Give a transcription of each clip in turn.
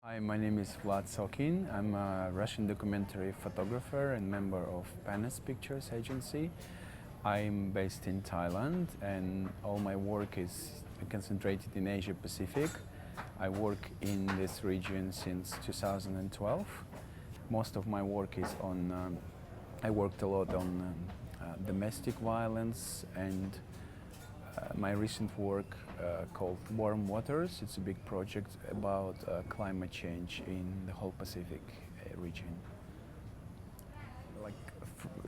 Hi, my name is Vlad Sokhin. I'm a Russian documentary photographer and member of Panas Pictures agency. I'm based in Thailand and all my work is concentrated in Asia Pacific. I work in this region since 2012. Most of my work is I worked a lot on domestic violence and my recent work called Warm Waters. It's a big project about climate change in the whole Pacific region. Like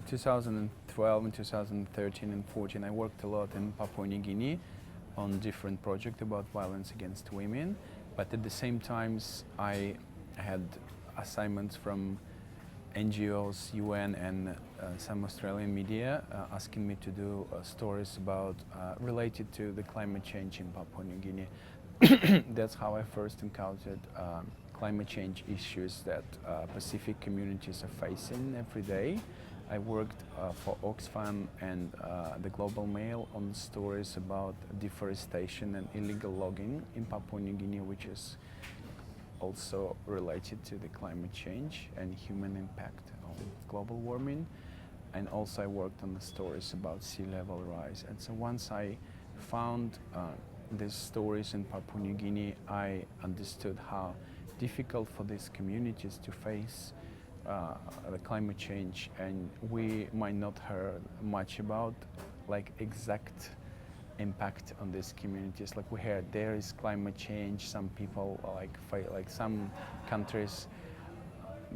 2012 and 2013 and 14, I worked a lot in Papua New Guinea on different projects about violence against women. But at the same times, I had assignments from NGOs, UN, and some Australian media asking me to do stories about related to the climate change in Papua New Guinea. That's how I first encountered climate change issues that Pacific communities are facing every day. I worked for Oxfam and the Global Mail on stories about deforestation and illegal logging in Papua New Guinea, which is also related to the climate change and human impact on global warming. And also I worked on the stories about sea level rise. And so once I found these stories in Papua New Guinea, I understood how difficult for these communities to face the climate change, and we might not hear much about like exact impact on these communities. Like we heard there is climate change, some people like some countries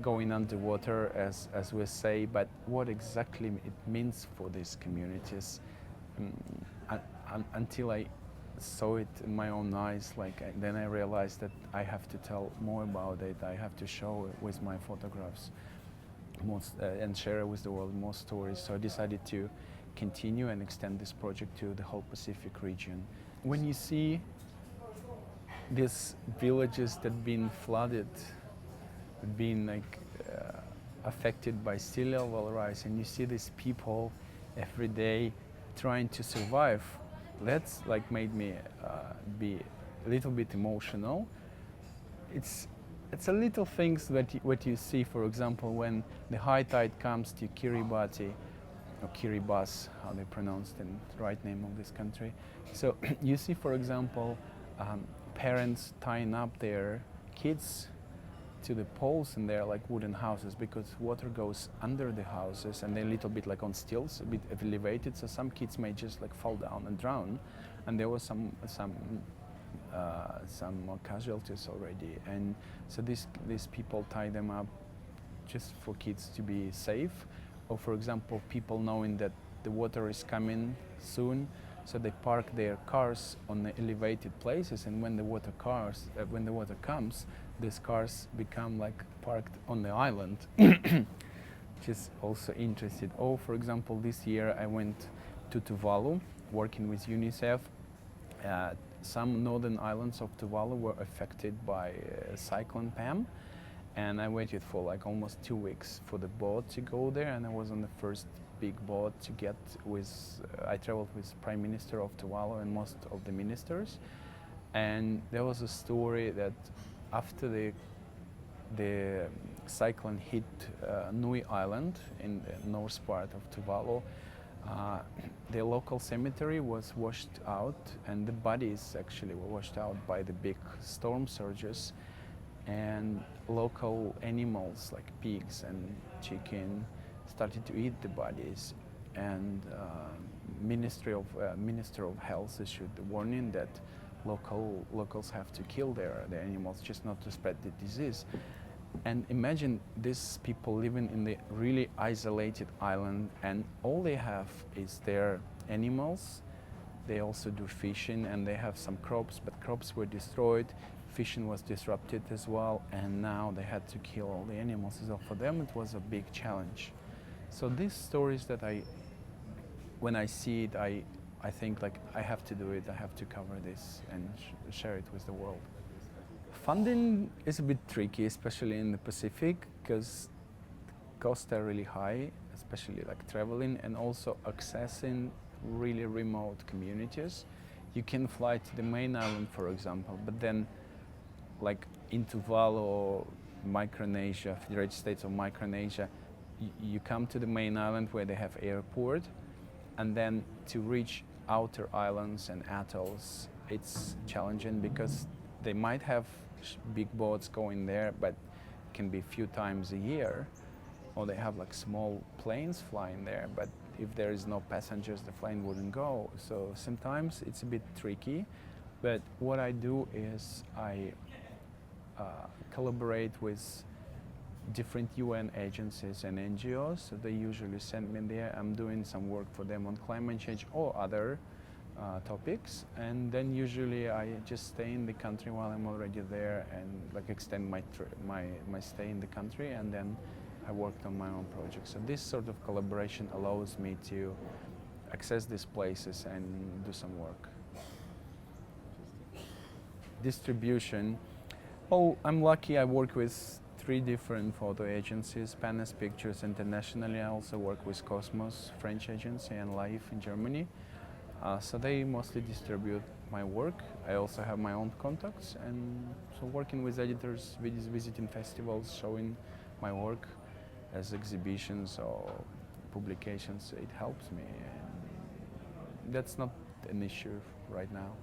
going underwater as we say, but what exactly it means for these communities until I saw it in my own eyes, then I realized that I have to tell more about it. I have to show it with my photographs and share with the world more stories. So I decided to continue and extend this project to the whole Pacific region. When you see these villages that been flooded, been affected by sea level rise, and you see these people every day trying to survive, that's made me be a little bit emotional. It's a little things what you see, for example, when the high tide comes to Kiribati, or Kiribati, how they pronounced the right name of this country. So you see, for example, parents tying up their kids to the poles in their wooden houses because water goes under the houses and they're a little bit on stilts, a bit elevated, so some kids may just fall down and drown. And there was some more casualties already. And so these people tie them up just for kids to be safe. Or for example, people knowing that the water is coming soon, so they park their cars on the elevated places, and when the water comes, these cars become parked on the island, which is also interesting. Or for example, this year I went to Tuvalu, working with UNICEF. Some northern islands of Tuvalu were affected by Cyclone Pam, and I waited for almost 2 weeks for the boat to go there, and I was on the first big boat to get I traveled with Prime Minister of Tuvalu and most of the ministers. And there was a story that after the cyclone hit Nui Island in the north part of Tuvalu, the local cemetery was washed out, and the bodies actually were washed out by the big storm surges, and local animals like pigs and chicken started to eat the bodies, and Minister of Health issued the warning that locals have to kill their animals just not to spread the disease. And imagine these people living in the really isolated island, and all they have is their animals. They also do fishing, and they have some crops, but crops were destroyed. Fishing was disrupted as well, and now they had to kill all the animals. So for them it was a big challenge. So these stories that when I see it, I think I have to do it, I have to cover this and share it with the world. Funding is a bit tricky, especially in the Pacific, because costs are really high, especially traveling and also accessing really remote communities. You can fly to the main island, for example, but then in Tuvalu or Micronesia, Federated States of Micronesia, you come to the main island where they have airport, and then to reach outer islands and atolls, it's challenging because they might have big boats going there, but it can be a few times a year, or they have like small planes flying there, but if there is no passengers, the plane wouldn't go. So sometimes it's a bit tricky, but what I do is I collaborate with different UN agencies and NGOs. So they usually send me there. I'm doing some work for them on climate change or other topics, and then usually I just stay in the country while I'm already there and like extend my stay in the country, and then I worked on my own project. So this sort of collaboration allows me to access these places and do some work. Distribution. Oh, I'm lucky. I work with 3 different photo agencies, Panis Pictures internationally. I also work with Cosmos, French agency, and Life in Germany. So they mostly distribute my work. I also have my own contacts, and so working with editors, visiting festivals, showing my work as exhibitions or publications, it helps me. And that's not an issue right now.